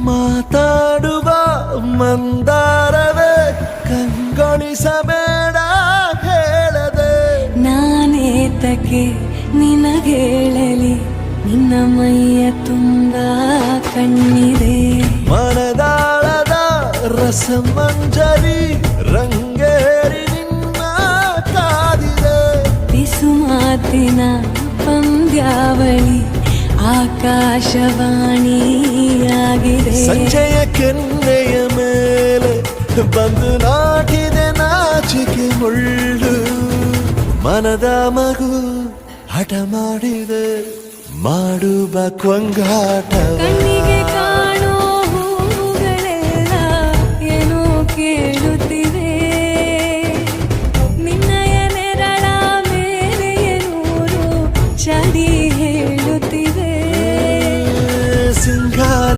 ಮಾತಾಡುವ ಮಂದಾರವೇ ಕಂಗೊಳಿಸಬೇಡ ಹೇಳದೆ ನಾನೇತಕ್ಕೆ ನಿನಗೇಳಲಿ ನಿನ್ನ ಮೈಯ ತುಂಬ ಕಣ್ಣಿದೆ ಮನದಾಳದ ರಸಮಂಜರಿ ರಂಗೇರಿ ನಿನ್ನ ಕಾದಿದೆ ಬಿಸು ಮಾತಿನ ಪಂದ್ಯಾವಳಿ ಆಕಾಶವಾಣಿಯಾಗಿದೆ ಸಂಜೆಯ ಕೆನ್ನೆಯ ಮೇಲೆ ಬಂದು ನಾಟಿದೆ ನಾಚಿಕೆ ಮುಳ್ಳು ಮನದ ಮಗು ಹಠ ಮಾಡಿದೆ ಮಾಡುವ ಕೊಂಗಾಟ ಕಣ್ಣಿಗೆ